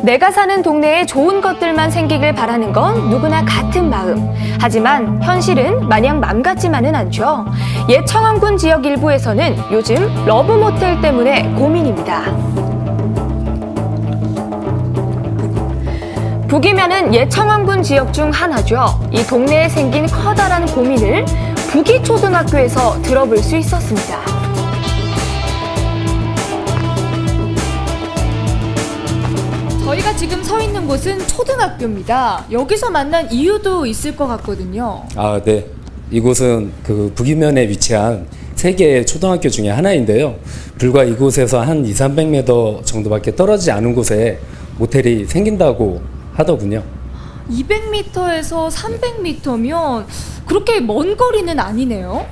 내가 사는 동네에 좋은 것들만 생기길 바라는 건 누구나 같은 마음. 하지만 현실은 마냥 맘 같지만은 않죠. 옛 청원군 지역 일부에서는 요즘 러브모텔 때문에 고민입니다. 북이면은 옛 청원군 지역 중 하나죠. 이 동네에 생긴 커다란 고민을 북이초등학교에서 들어볼 수 있었습니다. 저희가 지금 서 있는 곳은 초등학교입니다. 여기서 만난 이유도 있을 것 같거든요. 네. 이곳은 그 북이면에 위치한 세 개의 초등학교 중에 하나인데요. 불과 이곳에서 한 200~300m 정도밖에 떨어지지 않은 곳에 모텔이 생긴다고 하더군요. 200m에서 300m면 그렇게 먼 거리는 아니네요.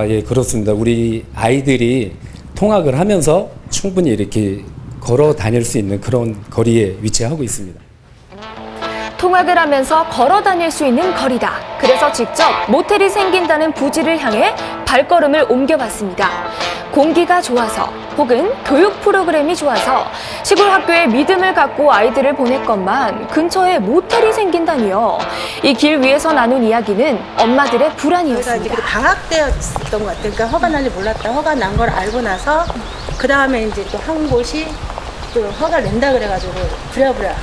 예, 그렇습니다. 우리 아이들이 통학을 하면서 충분히 이렇게 걸어 다닐 수 있는 그런 거리에 위치하고 있습니다. 통학을 하면서 걸어 다닐 수 있는 거리다. 그래서 직접 모텔이 생긴다는 부지를 향해 발걸음을 옮겨봤습니다. 공기가 좋아서 혹은 교육 프로그램이 좋아서 시골 학교에 믿음을 갖고 아이들을 보냈건만 근처에 모텔이 생긴다니요. 이 길 위에서 나눈 이야기는 엄마들의 불안이었습니다. 저희가 방학 때였던 것 같아요. 그러니까 허가 난지 몰랐다. 허가 난 걸 알고 나서 그 다음에 이제 또 한 곳이 또 허가를 낸다 그래가지고 부랴부랴.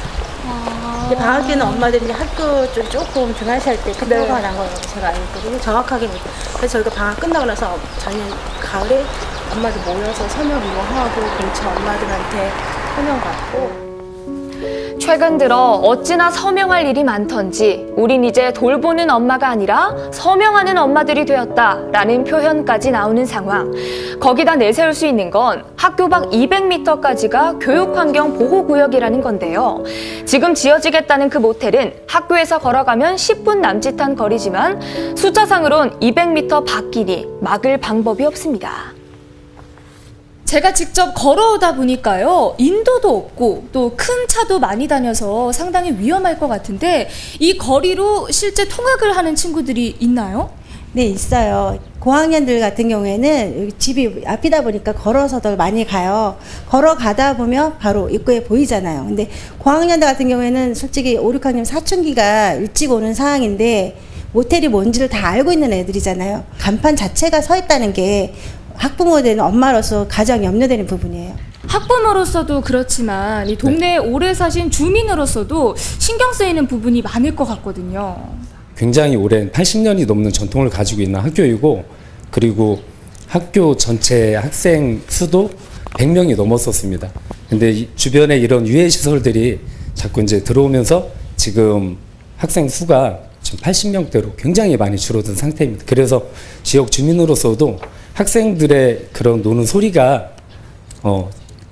방학 때는 엄마들이 이제 학교 좀 조금 등하시할 때 그때 허가가 난 거라고 제가 알고 있거든요. 정확하게. 그래서 저희가 방학 끝나고 나서 작년 가을에 엄마들 모여서 서명 이용하고 근처 엄마들한테 서명 받고. 최근 들어 어찌나 서명할 일이 많던지 우린 이제 돌보는 엄마가 아니라 서명하는 엄마들이 되었다라는 표현까지 나오는 상황. 거기다 내세울 수 있는 건 학교 밖 200m까지가 교육환경보호구역이라는 건데요. 지금 지어지겠다는 그 모텔은 학교에서 걸어가면 10분 남짓한 거리지만 숫자상으론 200m 밖이니 막을 방법이 없습니다. 제가 직접 걸어오다 보니까요, 인도도 없고 또 큰 차도 많이 다녀서 상당히 위험할 것 같은데 이 거리로 실제 통학을 하는 친구들이 있나요? 네, 있어요. 고학년들 같은 경우에는 여기 집이 앞이다 보니까 걸어서들 많이 가요. 걸어가다 보면 바로 입구에 보이잖아요. 근데 고학년들 같은 경우에는 솔직히 5, 6학년 사춘기가 일찍 오는 상황인데 모텔이 뭔지를 다 알고 있는 애들이잖아요. 간판 자체가 서 있다는 게 학부모 되는 엄마로서 가장 염려되는 부분이에요. 학부모로서도 그렇지만 이 동네에 오래 사신 주민으로서도 신경 쓰이는 부분이 많을 것 같거든요. 굉장히 오랜 80년이 넘는 전통을 가지고 있는 학교이고, 그리고 학교 전체 학생 수도 100명이 넘었었습니다. 근데 이 주변에 이런 유해 시설들이 자꾸 이제 들어오면서 지금 학생 수가 지금 80명대로 굉장히 많이 줄어든 상태입니다. 그래서 지역 주민으로서도 학생들의 그런 노는 소리가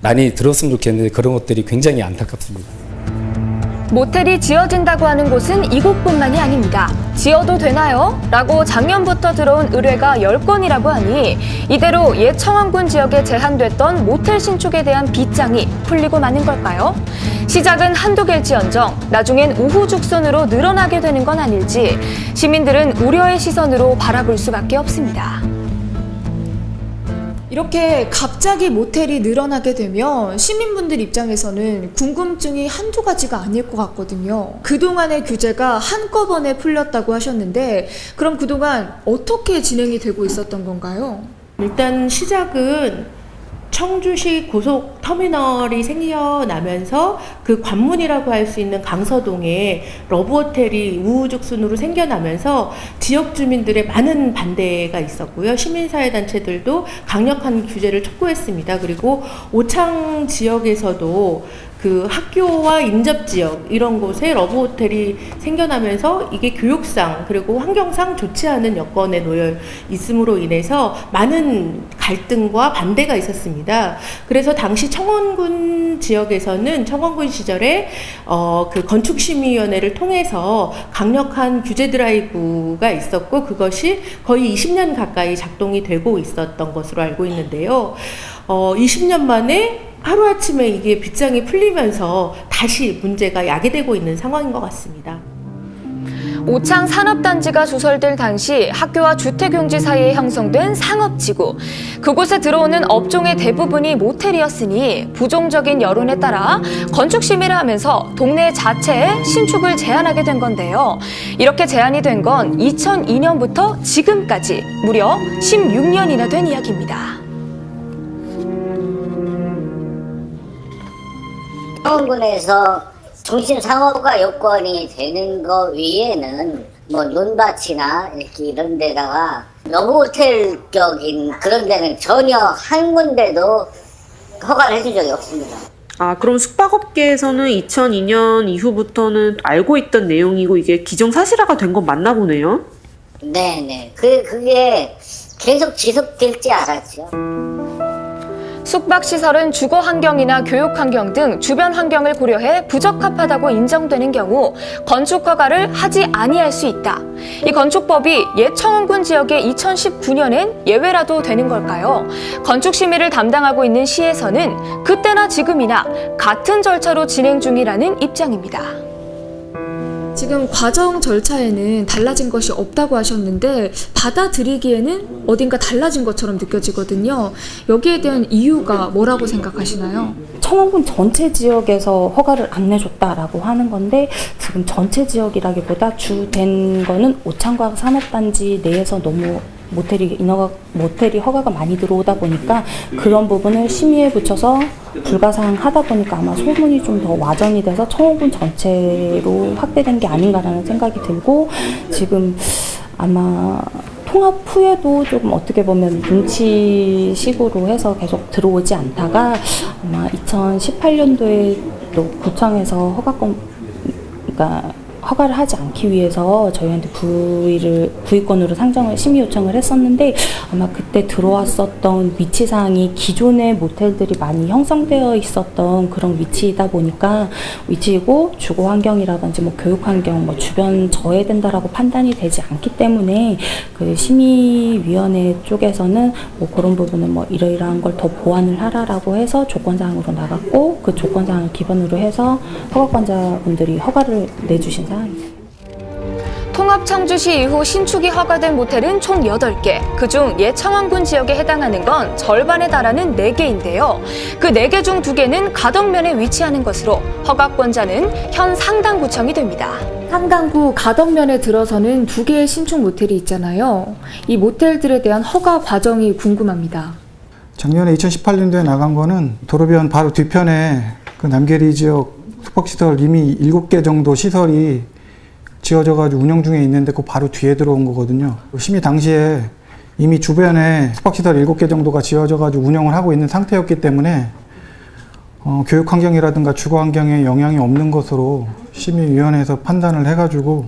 많이 들었으면 좋겠는데 그런 것들이 굉장히 안타깝습니다. 모텔이 지어진다고 하는 곳은 이곳뿐만이 아닙니다. 지어도 되나요? 라고 작년부터 들어온 의뢰가 10건이라고 하니 이대로 옛 청원군 지역에 제한됐던 모텔 신축에 대한 빗장이 풀리고 마는 걸까요? 시작은 한두 개일지언정 나중엔 우후죽순으로 늘어나게 되는 건 아닐지 시민들은 우려의 시선으로 바라볼 수밖에 없습니다. 이렇게 갑자기 모텔이 늘어나게 되면 시민분들 입장에서는 궁금증이 한두 가지가 아닐 것 같거든요. 그동안의 규제가 한꺼번에 풀렸다고 하셨는데 그럼 그동안 어떻게 진행이 되고 있었던 건가요? 일단 시작은 청주시 고속터미널이 생겨나면서 그 관문이라고 할 수 있는 강서동에 러브호텔이 우후죽순으로 생겨나면서 지역 주민들의 많은 반대가 있었고요. 시민사회단체들도 강력한 규제를 촉구했습니다. 그리고 오창 지역에서도 그 학교와 인접지역 이런 곳에 러브호텔이 생겨나면서 이게 교육상 그리고 환경상 좋지 않은 여건에 놓여 있음으로 인해서 많은 갈등과 반대가 있었습니다. 그래서 당시 청원군 지역에서는 청원군 시절에 그 건축심의위원회를 통해서 강력한 규제 드라이브가 있었고 그것이 거의 20년 가까이 작동이 되고 있었던 것으로 알고 있는데요. 20년 만에 하루아침에 이게 빗장이 풀리면서 다시 문제가 야기되고 있는 상황인 것 같습니다. 오창 산업단지가 조설될 당시 학교와 주택용지 사이에 형성된 상업지구. 그곳에 들어오는 업종의 대부분이 모텔이었으니 부정적인 여론에 따라 건축 심의를 하면서 동네 자체에 신축을 제한하게 된 건데요. 이렇게 제한이 된 건 2002년부터 지금까지 무려 16년이나 된 이야기입니다. 창원군에서 중심 상업화 여건이 되는 거 위에는 뭐 논밭이나 이렇게 이런 데다가 러브호텔격인 그런 데는 전혀 한 군데도 허가를 해준 적이 없습니다. 아, 그럼 숙박업계에서는 2002년 이후부터는 알고 있던 내용이고 이게 기정사실화가 된 건 맞나 보네요? 네네. 그게 계속 지속될지 알았죠. 숙박시설은 주거 환경이나 교육 환경 등 주변 환경을 고려해 부적합하다고 인정되는 경우 건축 허가를 하지 아니할 수 있다. 이 건축법이 옛 청원군 지역의 2019년엔 예외라도 되는 걸까요? 건축 심의를 담당하고 있는 시에서는 그때나 지금이나 같은 절차로 진행 중이라는 입장입니다. 지금 과정 절차에는 달라진 것이 없다고 하셨는데 받아들이기에는 어딘가 달라진 것처럼 느껴지거든요. 여기에 대한 이유가 뭐라고 생각하시나요? 청원군 전체 지역에서 허가를 안 내줬다라고 하는 건데 지금 전체 지역이라기보다 주된 거는 오창과학 산업단지 내에서 너무 모텔이 허가가 많이 들어오다 보니까 그런 부분을 심의에 붙여서 불가사항하다 보니까 아마 소문이 좀 더 와전이 돼서 청원군 전체로 확대된 게 아닌가라는 생각이 들고 지금 아마 통합 후에도 조금 어떻게 보면 눈치식으로 해서 계속 들어오지 않다가 아마 2018년도에 또 구청에서 허가를 하지 않기 위해서 저희한테 부의권으로 상정을 심의 요청을 했었는데 아마 그때 들어왔었던 위치상이 기존의 모텔들이 많이 형성되어 있었던 그런 위치이다 보니까 위치이고 주거 환경이라든지 뭐 교육 환경 뭐 주변 저해된다라고 판단이 되지 않기 때문에 그 심의위원회 쪽에서는 뭐 그런 부분은 뭐 이러이러한 걸 더 보완을 하라라고 해서 조건사항으로 나갔고 그 조건사항을 기반으로 해서 허가권자분들이 허가를 내주신 상황입니다. 통합 청주시 이후 신축이 허가된 모텔은 총 8개. 그중 옛 청원군 지역에 해당하는 건 절반에 달하는 4개인데요. 그 4개 중 2개는 가덕면에 위치하는 것으로 허가권자는 현 상당구청이 됩니다. 상당구 가덕면에 들어서는 2개의 신축 모텔이 있잖아요. 이 모텔들에 대한 허가 과정이 궁금합니다. 작년에 2018년도에 나간 거는 도로변 바로 뒤편에 그 남계리 지역 숙박시설 이미 7개 정도 시설이 지어져가지고 운영 중에 있는데 그 바로 뒤에 들어온 거거든요. 심의 당시에 이미 주변에 숙박시설 7개 정도가 지어져가지고 운영을 하고 있는 상태였기 때문에 교육 환경이라든가 주거 환경에 영향이 없는 것으로 심의위원회에서 판단을 해가지고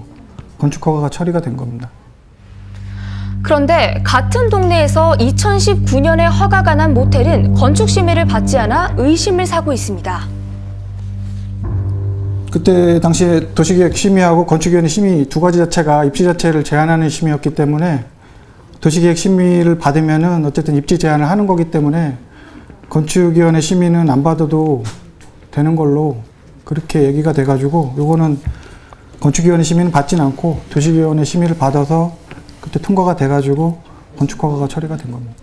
건축 허가가 처리가 된 겁니다. 그런데 같은 동네에서 2019년에 허가가 난 모텔은 건축 심의를 받지 않아 의심을 사고 있습니다. 그때 당시에 도시계획 심의하고 건축위원회 심의 두 가지 자체가 입지 자체를 제한하는 심의였기 때문에 도시계획 심의를 받으면은 어쨌든 입지 제한을 하는 거기 때문에 건축위원회 심의는 안 받아도 되는 걸로 그렇게 얘기가 돼가지고 요거는 건축위원회 심의는 받진 않고 도시위원회 심의를 받아서 그때 통과가 돼가지고 건축허가가 처리가 된 겁니다.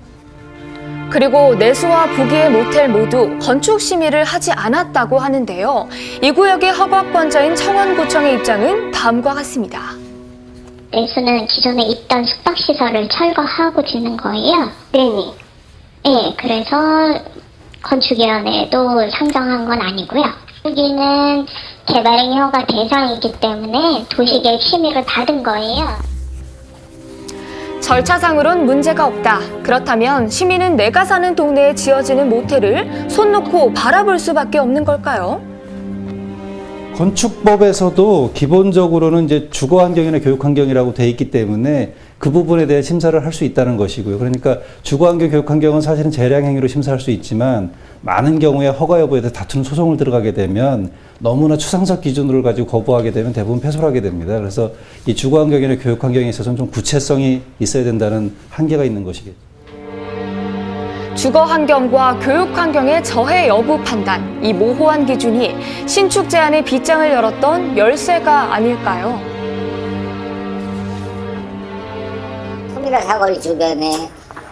그리고 내수와 부기의 모텔 모두 건축 심의를 하지 않았다고 하는데요. 이 구역의 허가권자인 청원구청의 입장은 다음과 같습니다. 내수는 기존에 있던 숙박시설을 철거하고 짓는 거예요. 네네. 네, 그래서 건축위원회도 상정한 건 아니고요. 여기는 개발행위 허가 대상이기 때문에 도시계획 심의를 받은 거예요. 절차상으론 문제가 없다. 그렇다면 시민은 내가 사는 동네에 지어지는 모텔을 손 놓고 바라볼 수밖에 없는 걸까요? 건축법에서도 기본적으로는 이제 주거 환경이나 교육 환경이라고 돼 있기 때문에 그 부분에 대해 심사를 할 수 있다는 것이고요. 그러니까 주거 환경, 교육 환경은 사실은 재량 행위로 심사할 수 있지만 많은 경우에 허가 여부에 대해 다투는 소송을 들어가게 되면 너무나 추상적 기준을 가지고 거부하게 되면 대부분 패소를 하게 됩니다. 그래서 이 주거 환경이나 교육 환경에 있어서는 좀 구체성이 있어야 된다는 한계가 있는 것이겠죠. 주거 환경과 교육 환경의 저해 여부 판단, 이 모호한 기준이 신축 제한의 빗장을 열었던 열쇠가 아닐까요? 터미널 사거리 주변에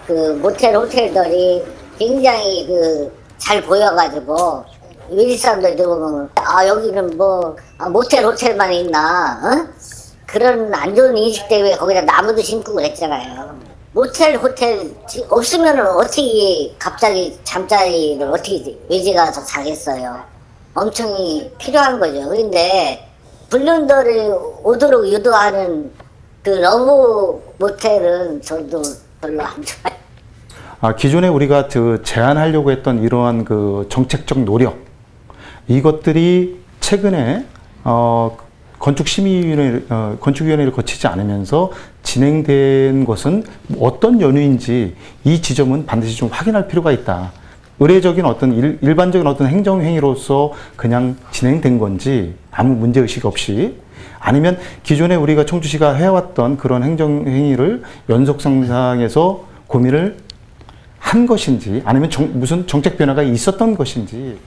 그 모텔 호텔들이 굉장히 잘 보여가지고 외지 사람들 들어보면 여기는 모텔 호텔만 있나 그런 안 좋은 인식 때문에 거기다 나무도 심고 그랬잖아요. 모텔 호텔 없으면 어떻게 갑자기 잠자리를 어떻게 외지 가서 자겠어요. 엄청 필요한 거죠. 그런데 불륜들이 오도록 유도하는 그 러브 모텔은 저도 별로 안 좋아요. 기존에 우리가 제안하려고 했던 이러한 정책적 노력, 이것들이 최근에 건축위원회를 거치지 않으면서 진행된 것은 어떤 연유인지 이 지점은 반드시 좀 확인할 필요가 있다. 의례적인 일반적인 행정행위로서 그냥 진행된 건지 아무 문제의식 없이, 아니면 기존에 우리가 청주시가 해왔던 그런 행정행위를 연속상상에서 고민을 한 것인지, 아니면 무슨 정책 변화가 있었던 것인지.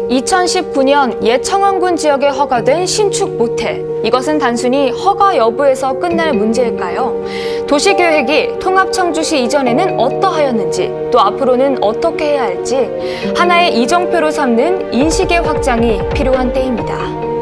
2019년 옛 청원군 지역에 허가된 신축 모텔. 이것은 단순히 허가 여부에서 끝날 문제일까요? 도시계획이 통합청주시 이전에는 어떠하였는지, 또 앞으로는 어떻게 해야 할지 하나의 이정표로 삼는 인식의 확장이 필요한 때입니다.